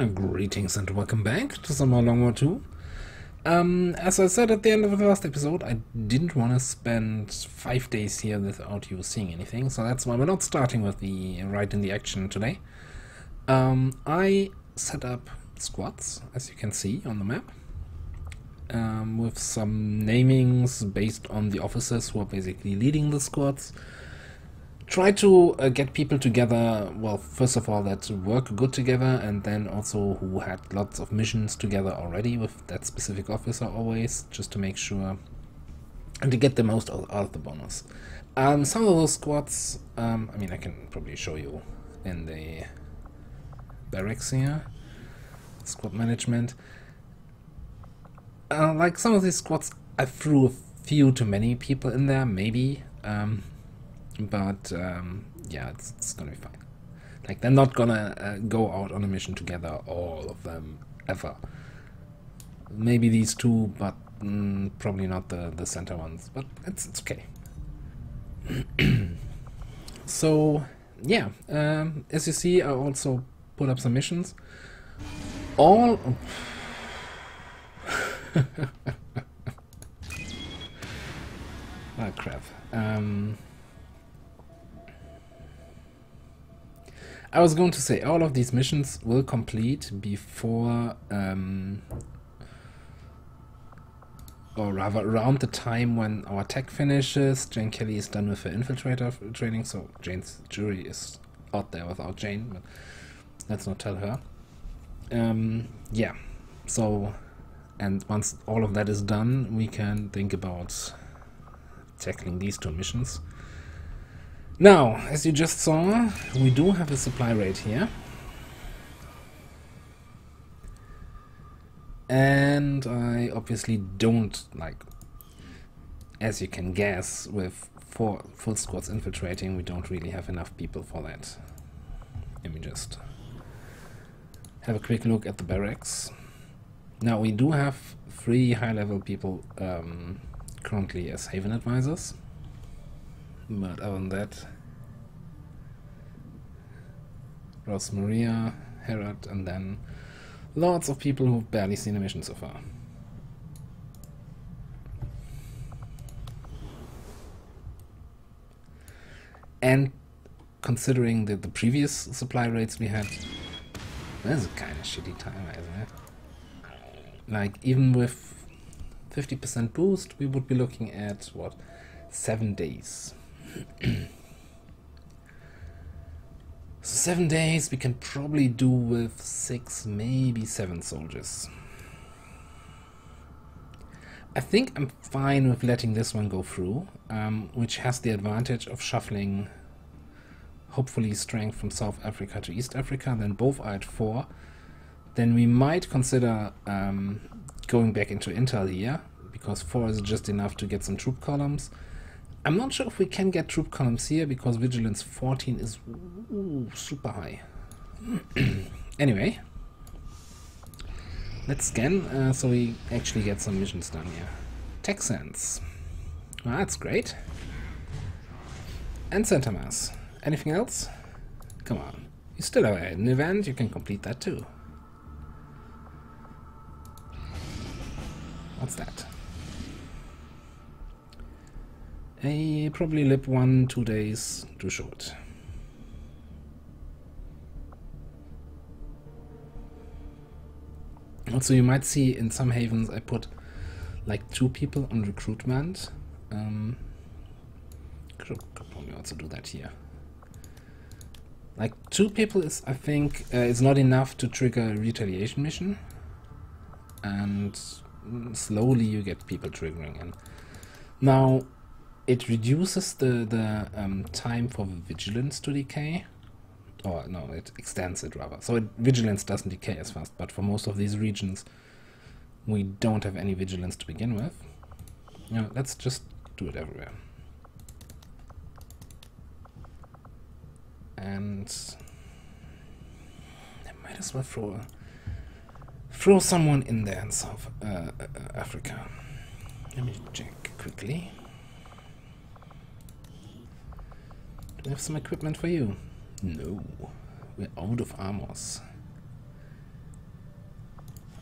Greetings and welcome back to some more Long War 2. As I said at the end of the last episode, I didn't want to spend 5 days here without you seeing anything, so that's why we're not starting with the right in the action today. I set up squads, as you can see on the map, with some namings based on the officers who are basically leading the squads. Try to get people together, well, first of all, that work good together, and then also who had lots of missions together already with that specific officer always, just to make sure, and to get the most out of the bonus. Some of those squads, I mean, I can probably show you in the barracks here, squad management. Like some of these squads, I threw a few too many people in there, maybe. But yeah, it's gonna be fine. Like, they're not gonna go out on a mission together, all of them, ever. Maybe these two, but probably not the center ones. But it's okay. So yeah, as you see, I also put up some missions. All. Oh crap. I was going to say, all of these missions will complete before, or rather around the time when our tech finishes. Jane Kelly is done with her infiltrator training, so Jane's jury is out there without Jane, but let's not tell her. Yeah, so, and once all of that is done, we can think about tackling these two missions. Now, as you just saw, we do have a supply rate here. And I obviously don't, like, as you can guess, with 4 full squads infiltrating, we don't really have enough people for that. Let me just have a quick look at the barracks. Now, we do have 3 high-level people currently as Haven advisors. But other than that, Rosmaria, Herod, and then lots of people who've barely seen a mission so far. And considering the previous supply rates we had, that's a kind of shitty timer, isn't it? Like, even with 50% boost, we would be looking at, what, 7 days. So 7 days we can probably do with 6, maybe 7 soldiers. I think I'm fine with letting this one go through, which has the advantage of shuffling, hopefully, strength from South Africa to East Africa. Then both are at 4. Then we might consider going back into intel here, because 4 is just enough to get some troop columns. I'm not sure if we can get troop columns here, because vigilance 14 is super high. Anyway, let's scan so we actually get some missions done here. Tech sense. Well, that's great. And center mass. Anything else? Come on. You still have an event, you can complete that too. What's that? Probably lip 1-2 days too short. Also, you might see in some havens I put like 2 people on recruitment. Could probably also do that here. Like 2 people is, I think, is not enough to trigger a retaliation mission, and slowly you get people triggering in. Now, it reduces the time for vigilance to decay. Or no, it extends it rather. So vigilance doesn't decay as fast, but for most of these regions we don't have any vigilance to begin with. Yeah, let's just do it everywhere. And I might as well throw someone in there in South Africa. Let me check quickly. Do I have some equipment for you? No, we're out of armors.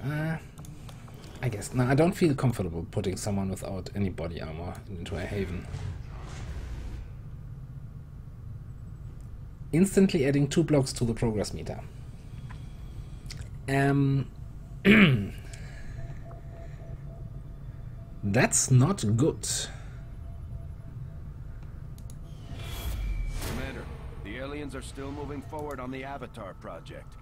I guess. Now, I don't feel comfortable putting someone without any body armor into a haven. Instantly adding 2 blocks to the progress meter. That's not good. Commander, the aliens are still moving forward on the Avatar project.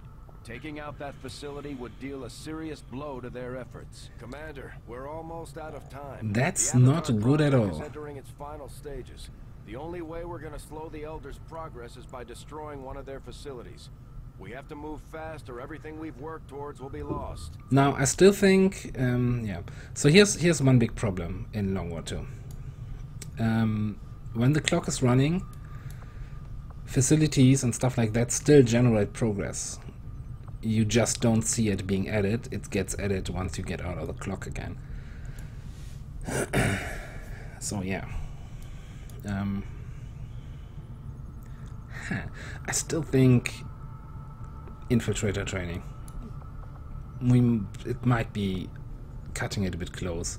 Taking out that facility would deal a serious blow to their efforts. Commander, we're almost out of time. That's not good at all. Is entering its final stages. The only way we're going to slow the Elders' progress is by destroying one of their facilities. We have to move fast or everything we've worked towards will be lost. Now, I still think, yeah. So here's one big problem in Long War 2. When the clock is running, facilities and stuff like that still generate progress. You just don't see it being added. It gets added once you get out of the clock again. So yeah. I still think infiltrator training. It might be cutting it a bit close.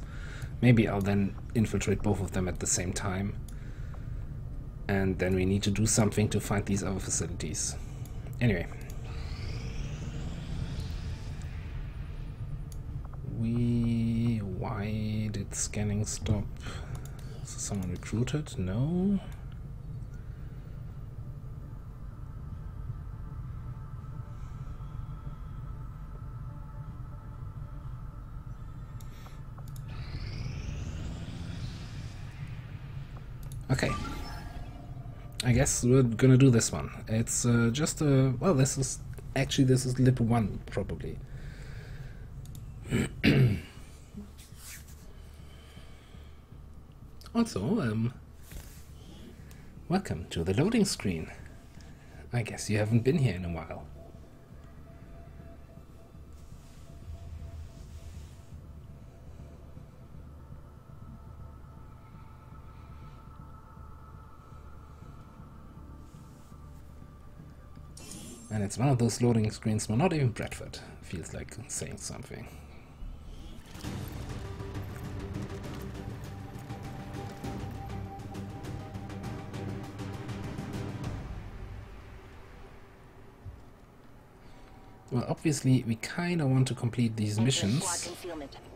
Maybe I'll then infiltrate both of them at the same time. And then we need to do something to find these other facilities. Anyway. Why did scanning stop? So someone recruited? No. Okay. I guess we're gonna do this one. It's just a... Well, this is lip 1, probably. Also, welcome to the loading screen. I guess you haven't been here in a while. And it's one of those loading screens where not even Bradford feels like saying something. Well, obviously, we kind of want to complete these missions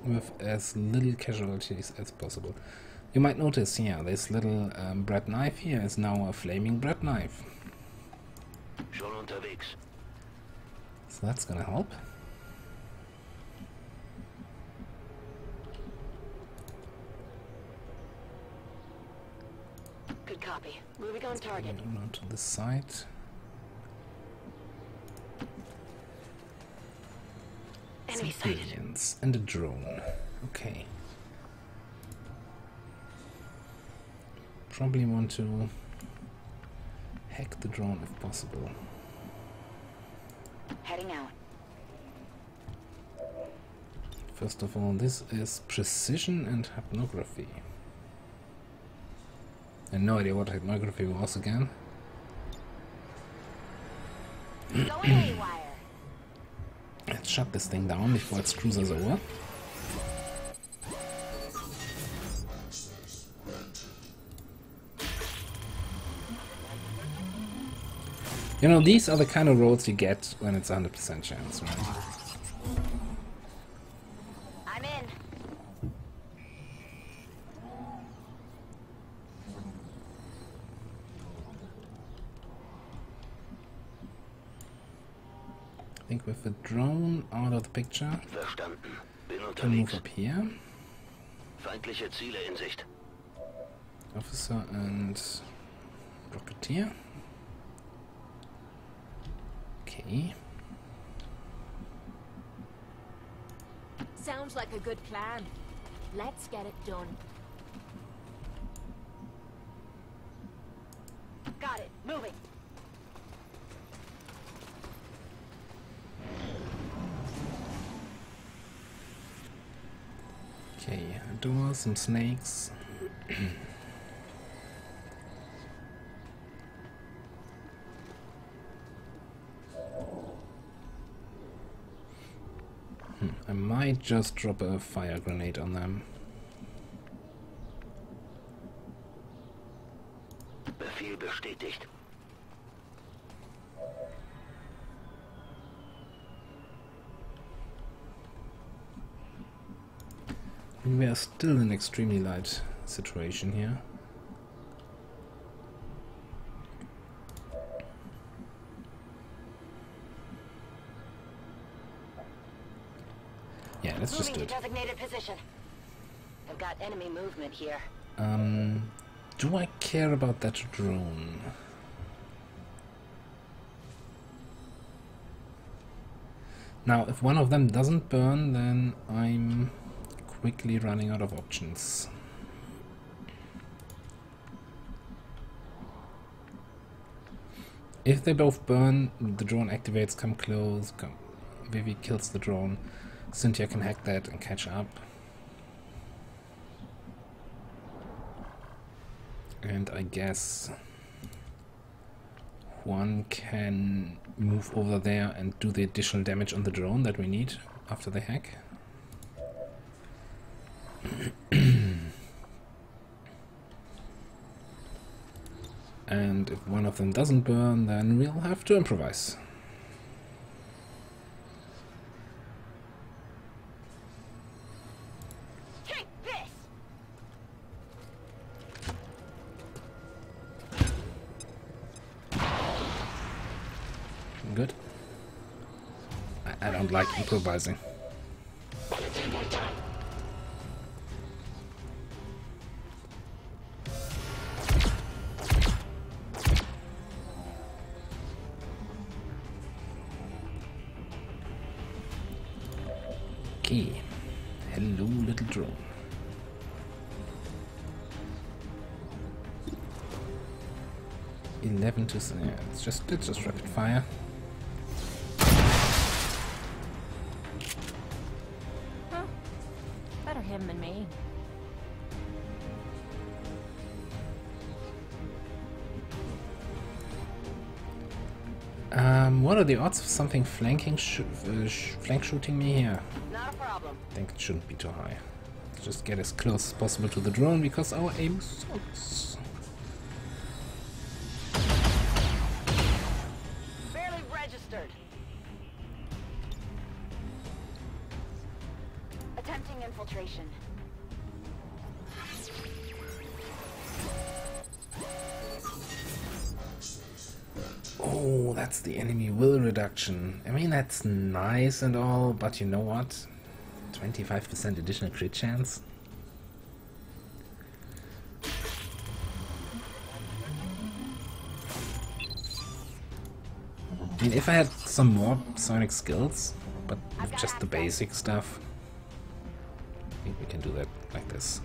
with as little casualties as possible. You might notice, yeah, this little bread knife here is now a flaming bread knife. So that's gonna help. Good copy. Moving on target. On to this side. Enemy sighted. Civilians and a drone. Okay. Probably want to hack the drone if possible. Heading out. First of all, this is precision and hypnography. I have no idea what hypnography was again. Going haywire. Let's shut this thing down before it screws us over. You know, these are the kind of rolls you get when it's 100% chance, right? I'm in. I think with the drone out of the picture, can move up here. Feindliche Ziele in Sicht. Officer and Rocketeer. Okay. Sounds like a good plan. Let's get it done. Got it. Moving. Okay, a door, some snakes. I might just drop a fire grenade on them. Befehl bestätigt. We are still in an extremely light situation here. Yeah, let's just do Moving to it. designated position. I've got enemy movement here. Do I care about that drone? Now, if one of them doesn't burn, then I'm quickly running out of options. If they both burn, the drone activates, come close, Vivi kills the drone, Cynthia can hack that and catch up. And I guess one can move over there and do the additional damage on the drone that we need after the hack. And if one of them doesn't burn, then we'll have to improvise. Take this! Good. I don't like improvising. Okay. Hello, little drone. Yeah, let's just rapid fire. Huh. Better him than me. What are the odds of something flanking flank shooting me here? Not a problem. I think it shouldn't be too high. Let's just get as close as possible to the drone because our aim sucks. Barely registered. Attempting infiltration. Oh, that's the enemy will reduction. I mean, that's nice and all, but you know what? 25% additional crit chance? I mean, if I had some more psionic skills, but with just the basic stuff, I think we can do that like this.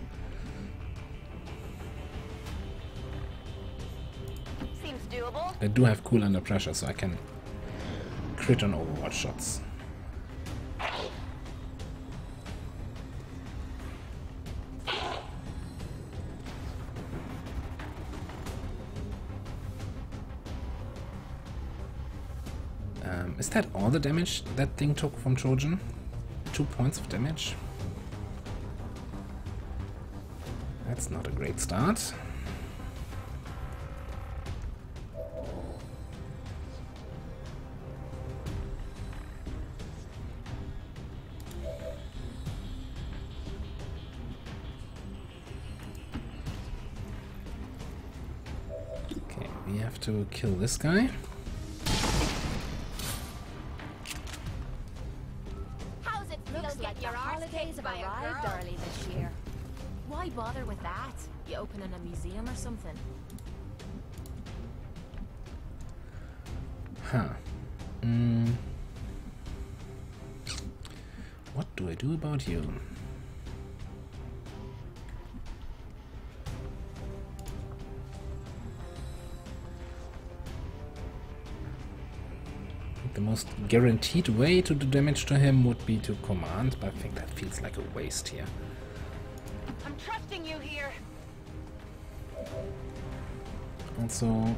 Seems doable. I do have cool under pressure, so I can crit on overwatch shots. Is that all the damage that thing took from Trojan? 2 points of damage? That's not a great start. Okay, we have to kill this guy. How's it feel Looks to like get your your holidays have by a arrived girl. early this year? Why bother with that? You opening a museum or something? Huh. What do I do about you? The most guaranteed way to do damage to him would be to command, but I think that feels like a waste here. I'm trusting you here. Also,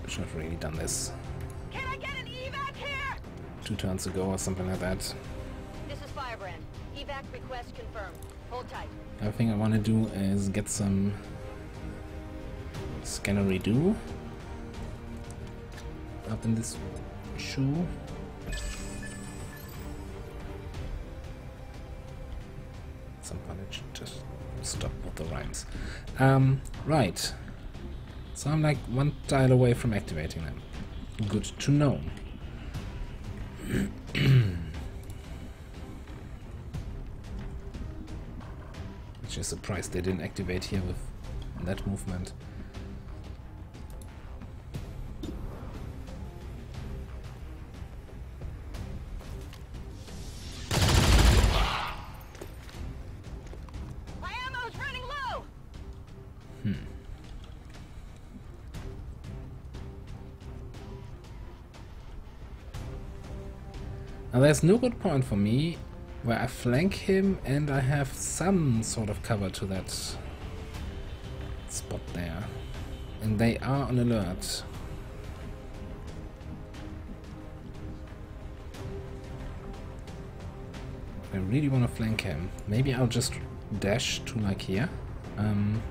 should have really done this Can I get an evac here? 2 turns ago or something like that. This is Firebrand. confirmed. Hold tight. Other thing I want to do is get some scanner redo up in this shoe. Some punch, just stop with the rhymes. Right. So I'm like one tile away from activating them. Good to know. Just surprised they didn't activate here with that movement. My ammo's running low. Now there's no good point for me where I flank him and I have some sort of cover to that spot there. And they are on alert. I really want to flank him. Maybe I'll just dash to like here. And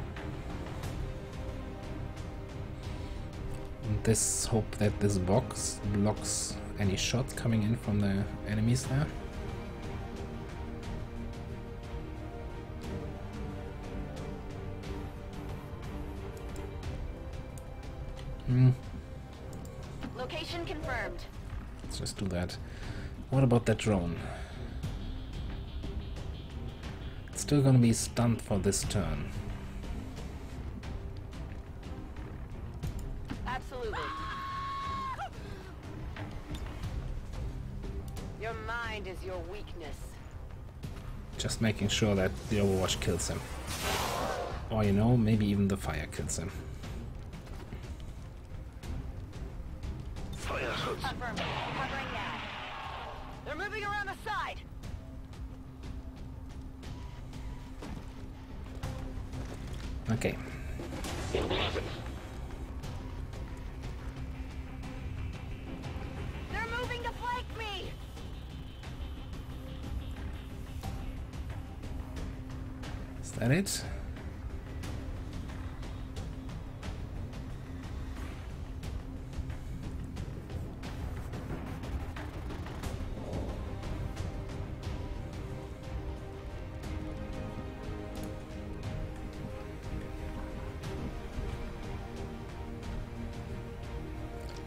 this hope that this box blocks any shots coming in from the enemies there. Location confirmed. Let's just do that. What about that drone? It's still gonna be stunned for this turn. Absolutely. Your mind is your weakness. Just making sure that the Overwatch kills him. Or, you know, maybe even the fire kills him. Feuerschutz. Confirmed. Covering now. They're moving around the side. Okay. They're moving to flank me. Is that it?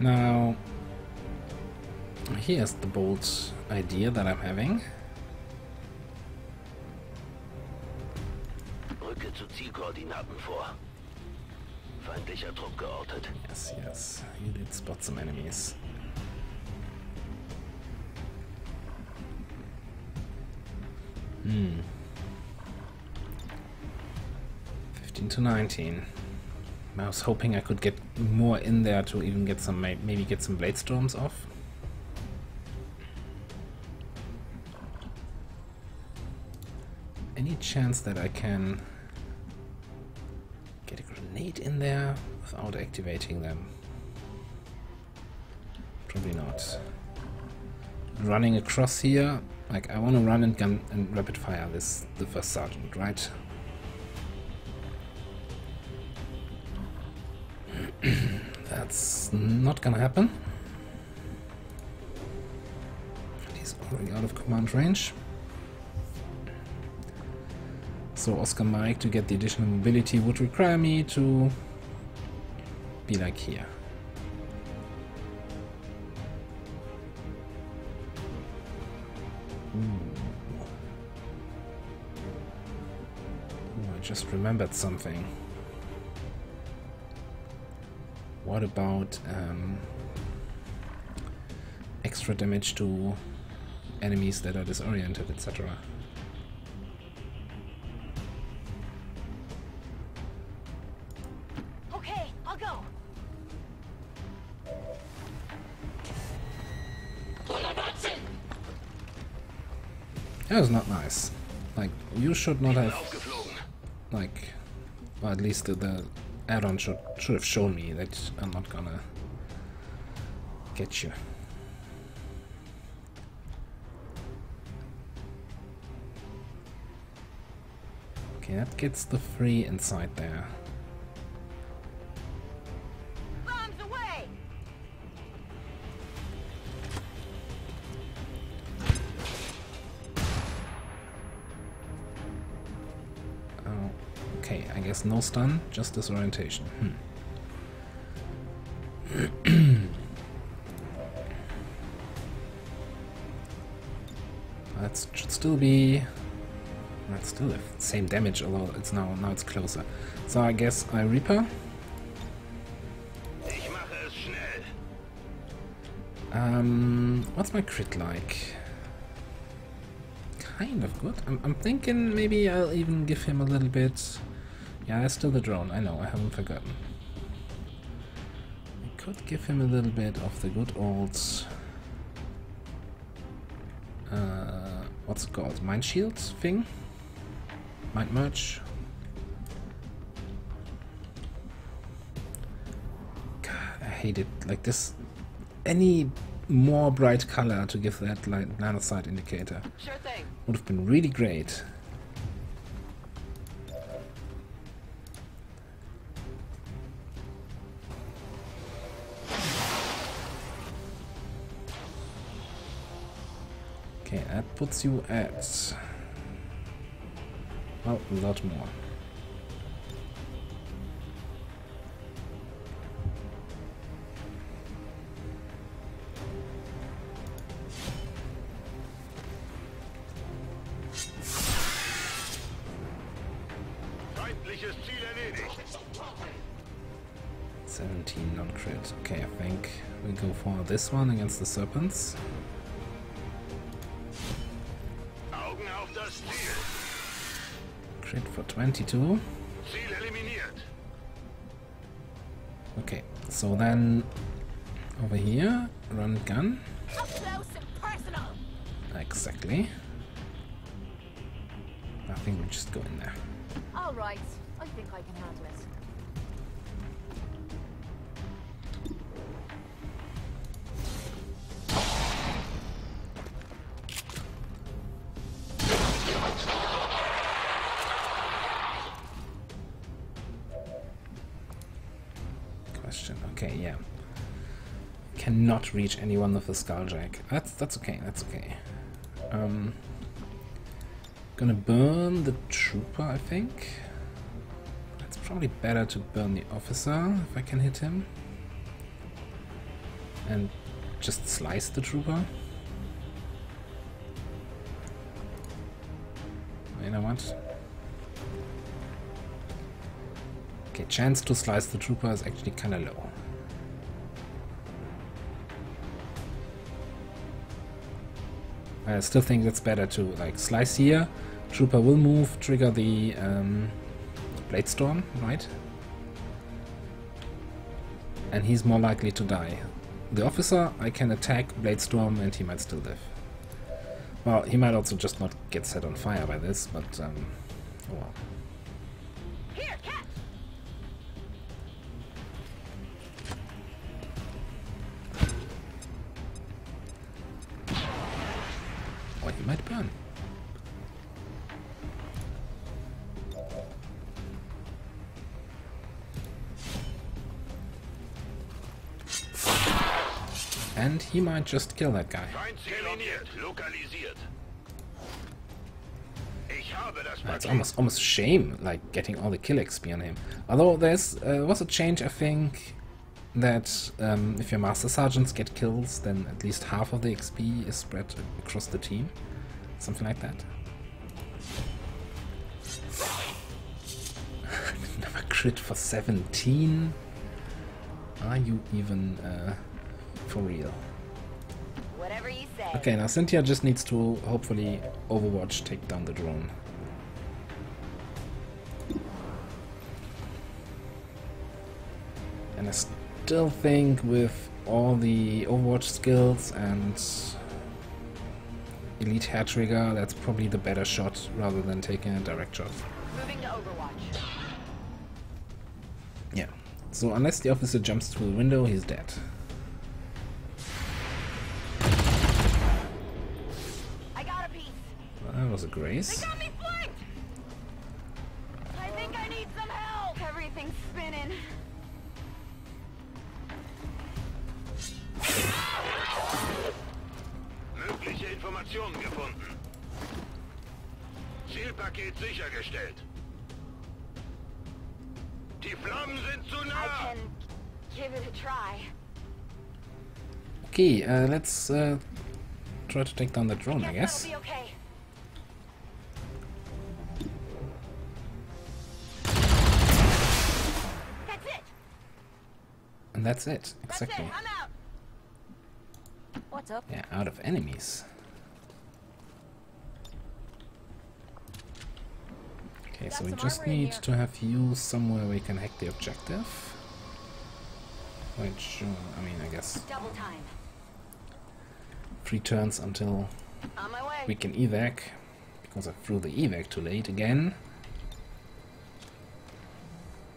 Now, here's the bold idea that I'm having. Rücke zu Zielkoordinaten vor. Feindlicher Trupp geortet. Yes, yes, you did spot some enemies. Hmm. 15 to 19. I was hoping I could get more in there to even get some, maybe get some blade storms off. Any chance that I can get a grenade in there without activating them? Probably not. Running across here, like I want to run and gun and rapid fire this, the first sergeant, right? That's not gonna happen. He's already out of command range. So Oscar Mike, to get the additional mobility, would require me to be like here. Ooh, I just remembered something. What about extra damage to enemies that are disoriented, etc.? Okay, I'll go. That was not nice. Like, you should not have, like, well, at least the add-on should have shown me that I'm not gonna get you. Okay, that gets the 3 inside there. Bombs away! Oh, okay, I guess no stun, just disorientation. That should still be... That's still the same damage, although it's now it's closer. So I guess I Reaper. Ich mache es schnell. What's my crit like? Kind of good. I'm thinking maybe I'll even give him a little bit... Yeah, there's still the drone, I know, I haven't forgotten. I could give him a little bit of the good old... what's it called? Mind shield thing? Mind merge? God, I hate it. Like this... Any more bright color to give that like line of sight indicator Sure thing. would have been really great. Okay, that puts you at... well, a lot more. Feindliches Ziel erledigt. 17 non-crit. Okay, I think we go for this one against the serpents. Augen auf das Ziel. Crit for 22. Ziel eliminiert. Okay, so then over here, run gun. Up close and personal. Exactly. I think we'll just go in there. All right. I think I can handle it. Question. Okay, yeah. Cannot reach anyone with a skulljack. That's okay. That's okay. Gonna burn the trooper, I think. It's probably better to burn the officer if I can hit him. And just slice the trooper. You know what? Okay, chance to slice the trooper is actually kinda low. I still think it's better to like slice here. Trooper will move, trigger the blade storm, right? And he's more likely to die. The officer, I can attack, blade storm, and he might still live. Well, he might also just not get set on fire by this, but oh well. Here, catch! Or he might burn. And he might just kill that guy. Feindziel eliminiert. Lokalisiert. Ich habe das It's Paket. almost a shame, like getting all the kill XP on him. Although there's was a change, I think, that if your master sergeants get kills, then at least half of the XP is spread across the team, something like that. Never crit for 17. Are you even for real? Whatever you say. Okay, now Cynthia just needs to hopefully Overwatch take down the drone. And I still think with all the Overwatch skills and Elite Hair Trigger, that's probably the better shot rather than taking a direct shot. Moving to Overwatch. Yeah. So unless the officer jumps through the window, he's dead. I got a piece. Well, that was a grace. They got me flanked! Everything's spinning. Mögliche Informationen gefunden. Zielpaket sichergestellt. Die Flammen sind zu I nah. can give it a try. Okay, let's try to take down the drone, I guess. That'll be okay. That's it. And that's it, That's exactly. it. I'm out. What's up? Yeah, out of enemies. Okay, so we some just armor in need here. to have you somewhere we can hack the objective. Which, I mean, I guess Double time. 3 turns until On my way. we can evac. Because I threw the evac too late again.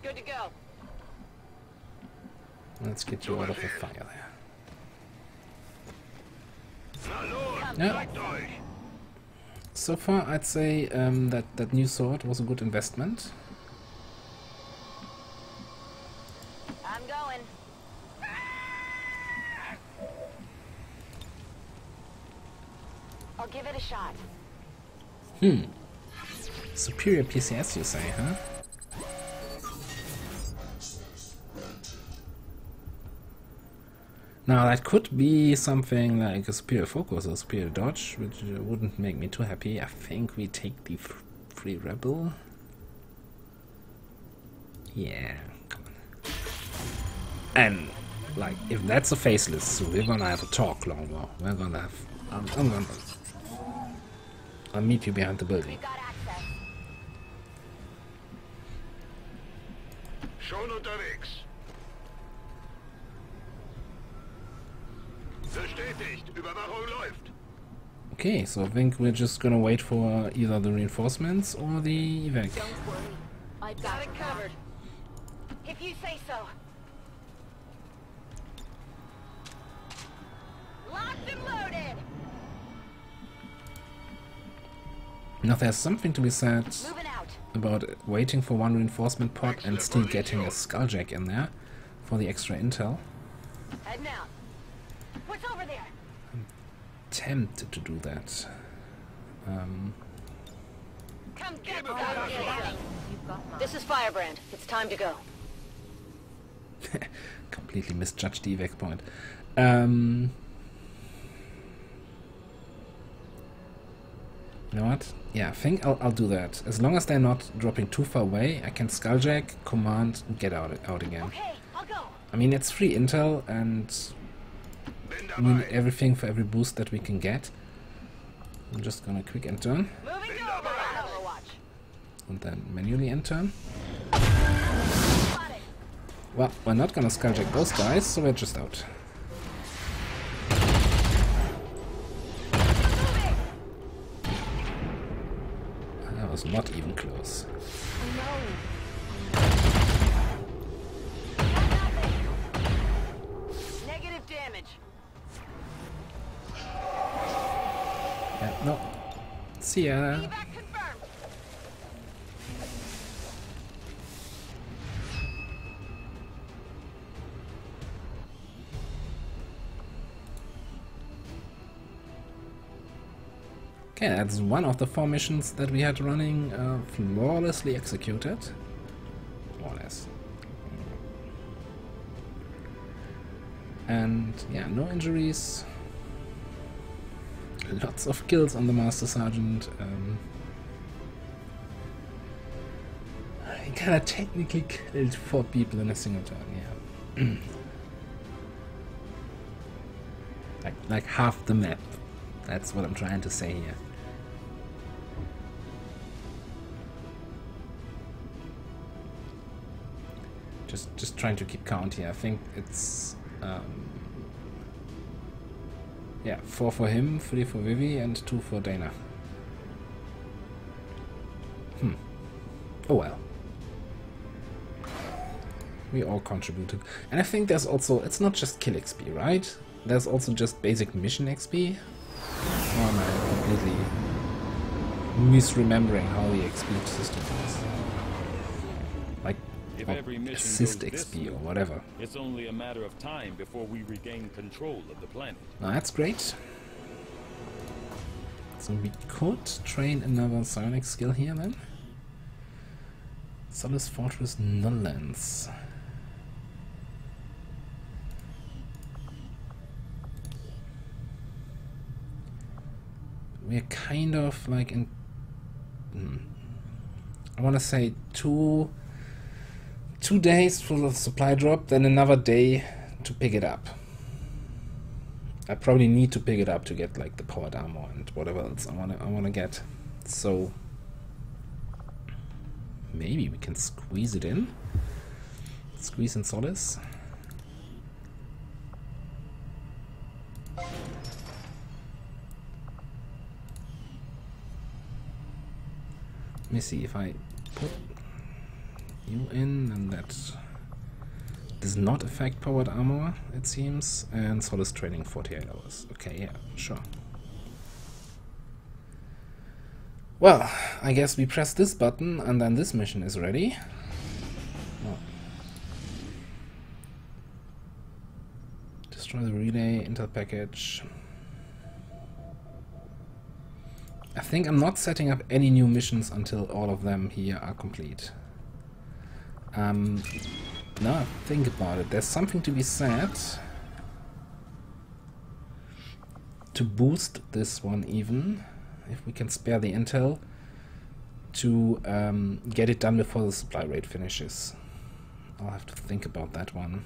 Good to go. Let's get you out of the fire there. Na los, Ja. zeigt euch. So far, I'd say that new sword was a good investment. I'm going. I'll give it a shot. Superior PCS, you say, huh? Now, that could be something like a superior focus or superior dodge, which wouldn't make me too happy. I think we take the free rebel. Yeah, come on. And, like, if that's a faceless, so we're gonna have a talk, Longbow. We're gonna have... I'm gonna... I'll meet you behind the building. We've got access. Schon unterwegs. Bestätigt. Überwachung läuft. Okay, so I think we're just gonna wait for either the reinforcements or the evac. Don't worry. I've Got it covered. If you say so. Locked and loaded. Now there's something to be said Moving out. about waiting for one reinforcement pod and still getting a skulljack in there for the extra intel. Heading out. What's over there? Tempted to do that. Come get me. You've got mine. This is Firebrand. It's time to go. Completely misjudged the evac point. You know what? Yeah, I think I'll do that. As long as they're not dropping too far away, I can skulljack, command, and get out again. Okay, I'll go. I mean, it's free intel, and Bin we need dabei. everything for every boost that we can get. I'm just gonna quick enter, Moving to Overwatch. and then manually enter. Got it. Well, we're not gonna skulljack those guys, so we're just out. Moving. That was not even close. I know. Got nothing. Negative damage. Yeah, no. See ya. Evac confirmed. Okay, that's one of the 4 missions that we had running flawlessly executed. More or less. And yeah, no injuries. Lots of kills on the Master Sergeant. He kinda technically killed 4 people in a single turn, yeah. like half the map. That's what I'm trying to say here. Just trying to keep count here. I think it's yeah, 4 for him, 3 for Vivi, and 2 for Dana. Oh well. We all contributed. And I think there's also, it's not just kill XP, right? There's also just basic mission XP. Or am I completely misremembering how the XP system is? Like, If Or every mission assist goes this XP or smooth, whatever. it's only a matter of time before we regain control of the planet. Now that's great. So we could train another psionic skill here then. Solace Fortress Nullance. We're kind of like in... I want to say two days for the supply drop, then another day to pick it up. I probably need to pick it up to get like the powered armor and whatever else I wanna get. So maybe we can squeeze it in. Squeeze in Solace. Let me see if I put you in, and that does not affect powered armor, it seems, and Solace training 48 hours. Okay, yeah, sure. Well, I guess we press this button and then this mission is ready. Oh. Destroy the relay, intel package. I think I'm not setting up any new missions until all of them here are complete. Now think about it, there's something to be said to boost this one even, if we can spare the intel, to get it done before the supply rate finishes. I'll have to think about that one.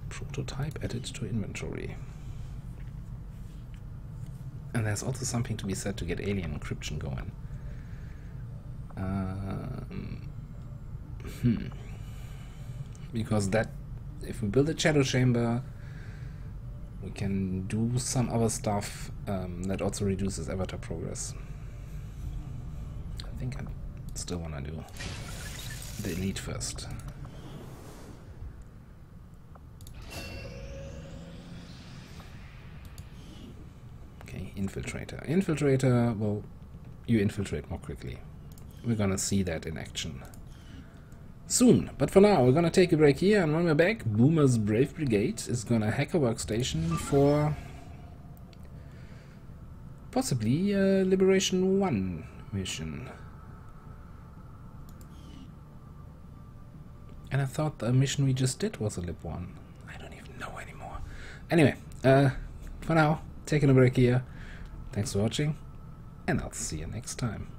Prototype added to inventory. And there's also something to be said to get alien encryption going. Because that, if we build a shadow chamber, we can do some other stuff that also reduces avatar progress. I think I still want to do the elite first. Infiltrator. Infiltrator, well, you infiltrate more quickly. We're gonna see that in action soon. But for now, we're gonna take a break here, and when we're back, Boomer's Brave Brigade is gonna hack a workstation for possibly a Liberation 1 mission. And I thought the mission we just did was a Lib 1. I don't even know anymore. Anyway, for now, taking a break here. Thanks for watching, and I'll see you next time.